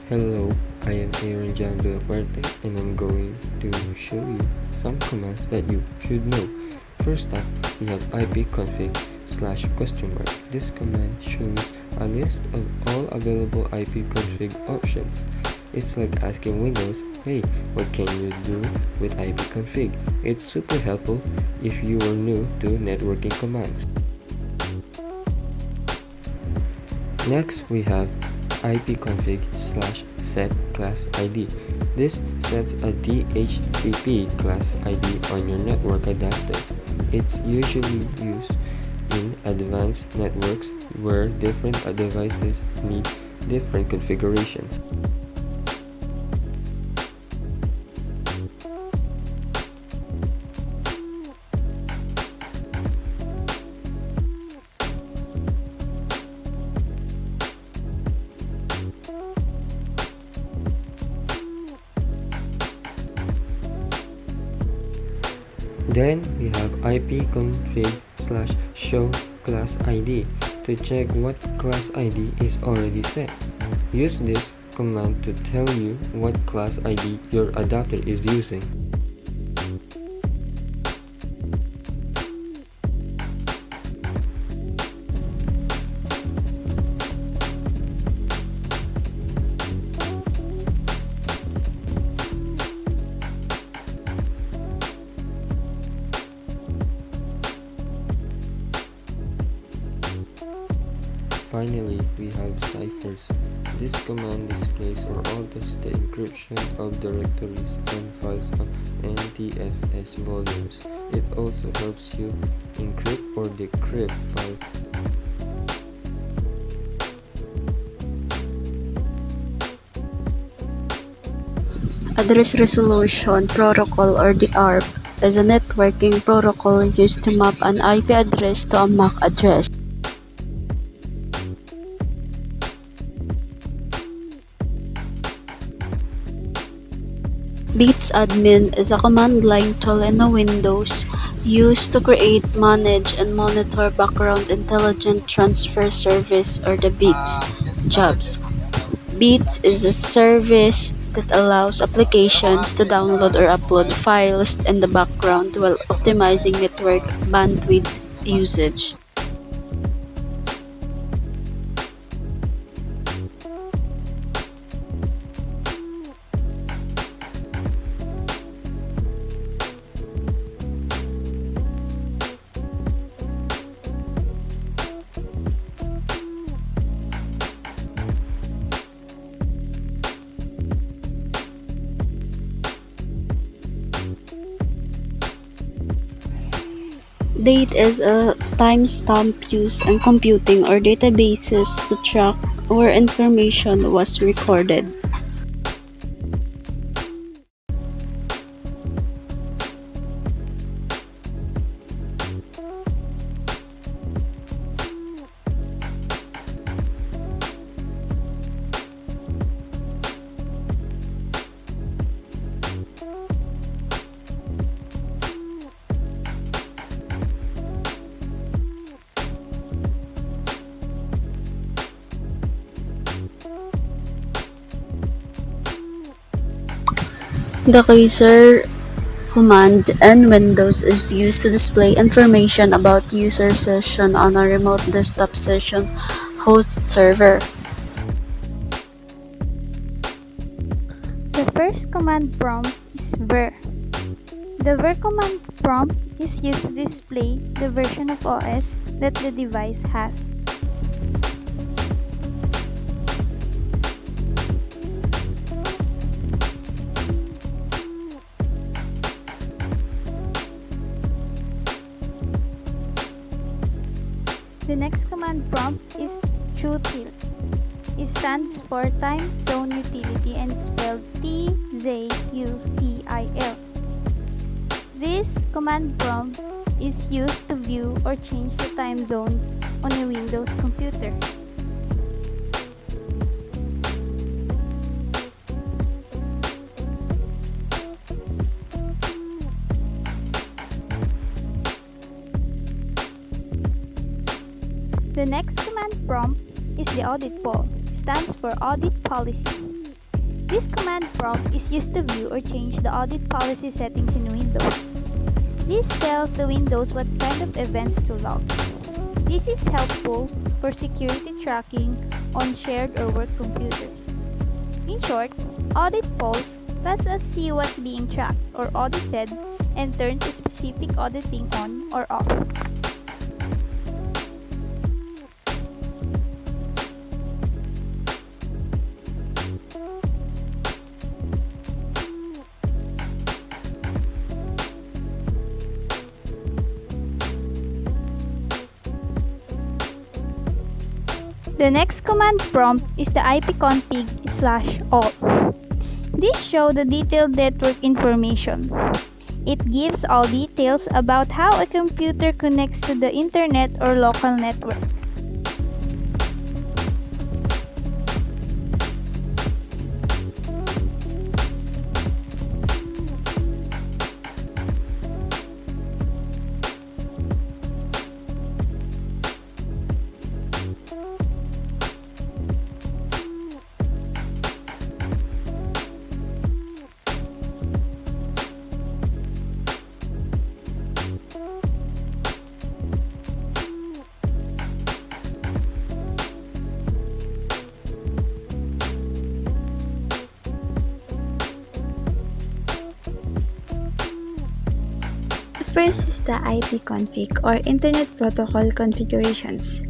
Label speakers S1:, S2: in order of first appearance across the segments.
S1: Hello, I am Aaron John Villafuerte and I'm going to show you some commands that you should know. First up, we have ipconfig /?. This command shows a list of all available ipconfig options. It's like asking Windows, hey, what can you do with ipconfig? It's super helpful if you are new to networking commands. Next, we have ipconfig /set class ID. This sets a DHCP class ID on your network adapter. It's usually used in advanced networks where different devices need different configurations. Then we have ipconfig /show class ID to check what class ID is already set. Use this command to tell you what class ID your adapter is using. Finally, we have ciphers. This command displays or alters the encryption of directories and files on NTFS volumes. It also helps you encrypt or decrypt files.
S2: Address Resolution Protocol, or the ARP, is a networking protocol used to map an IP address to a MAC address. BitsAdmin is a command line tool in Windows used to create, manage, and monitor background intelligent transfer service, or the Bits jobs. Bits is a service that allows applications to download or upload files in the background while optimizing network bandwidth usage. Date is a timestamp used in computing or databases to track where information was recorded. The Kaiser command in Windows is used to display information about user session on a remote desktop session host server.
S3: The first command prompt is var. The var command prompt is used to display the version of OS that the device has. The next command prompt is TUTIL. It stands for Time Zone Utility and spelled TZUTIL. This command prompt is used to view or change the time zone on a Windows computer. The next command prompt is the audit poll. Stands for audit policy. This command prompt is used to view or change the audit policy settings in Windows. This tells the Windows what kind of events to log. This is helpful for security tracking on shared or work computers. In short, audit polls lets us see what's being tracked or audited and turns a specific auditing on or off. The next command prompt is the ipconfig/all. This shows the detailed network information. It gives all details about how a computer connects to the internet or local network.
S4: First is the ipconfig or Internet Protocol configurations.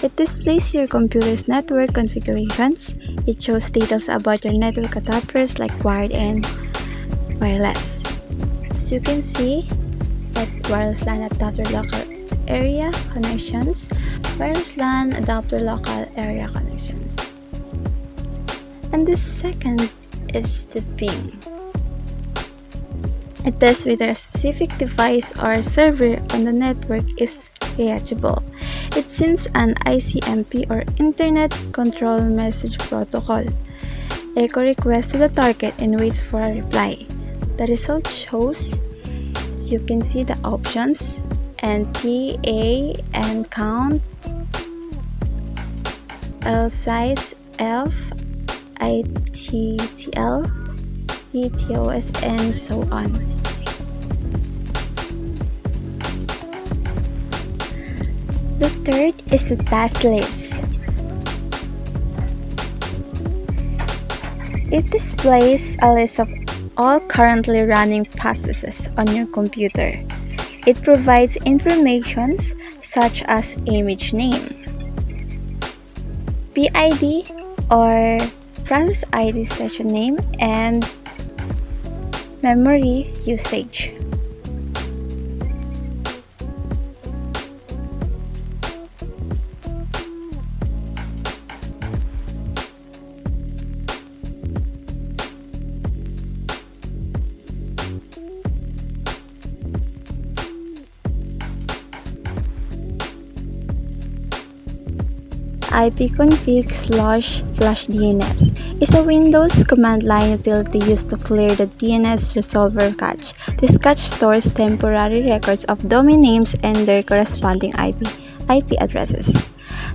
S4: It displays your computer's network configurations. It shows details about your network adapters like wired and wireless. As you can see, that wireless LAN adapter local area connections, wireless LAN adapter local area connections. And the second is the ping. It tests whether a specific device or server on the network is reachable. It sends an ICMP or Internet Control Message Protocol echo request to the target and waits for a reply. The result shows, as you can see, the options NT, A, and count, L size, F, ITTL, ETOS, and so on. The third is the task list. It displays a list of all currently running processes on your computer. It provides information such as image name, PID or process ID session name, and memory usage. ipconfig//DNS is a Windows command line utility used to clear the DNS resolver cache. This cache stores temporary records of domain names and their corresponding IP addresses.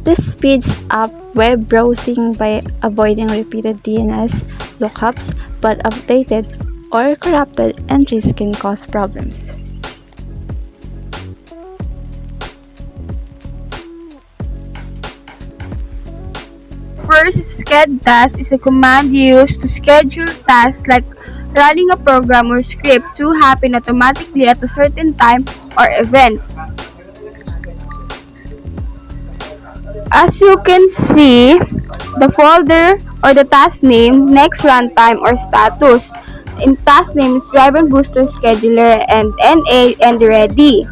S4: This speeds up web browsing by avoiding repeated DNS lookups, but updated or corrupted entries can cause problems.
S3: First, sched task is a command used to schedule tasks like running a program or script to happen automatically at a certain time or event. As you can see, the folder or the task name, next runtime or status. In task name is driver booster scheduler and NA and ready.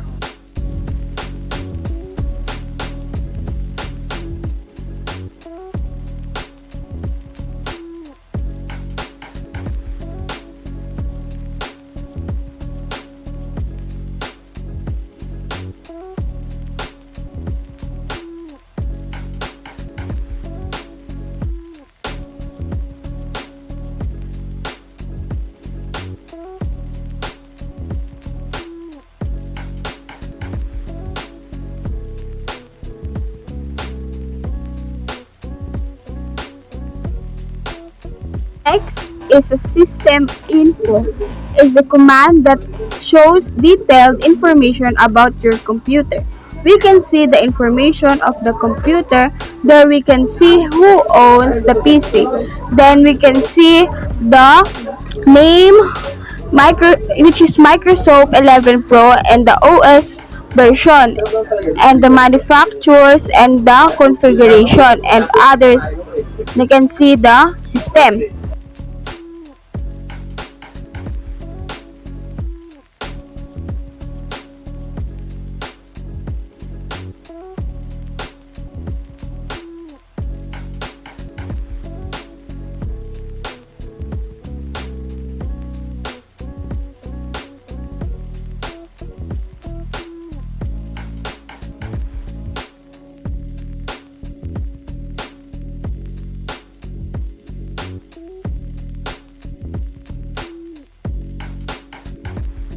S5: X is a system info is the command that shows detailed information about your computer. We can see the information of the computer. There we can see who owns the PC. Then we can see the name which is Microsoft 11 Pro and the OS version and the manufacturers and the configuration and others. We can see the system.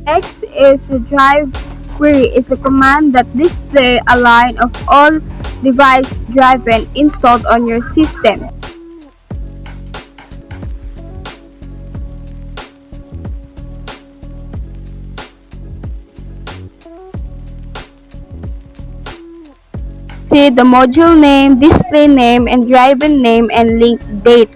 S5: X is a drive query is a command that displays a line of all device driven installed on your system. See the module name, display name, and driver name and link date.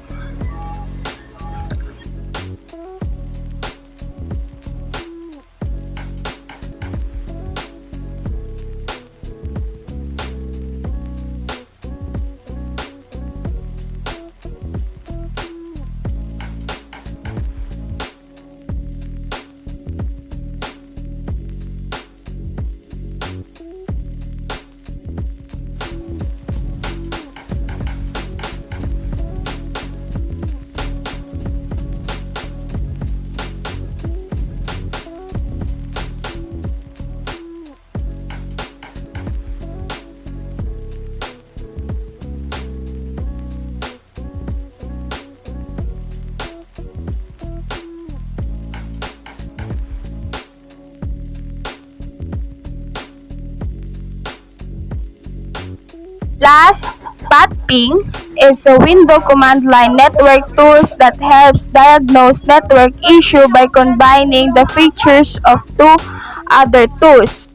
S5: Last, patping is a window command line network tools that helps diagnose network issue by combining the features of two other tools.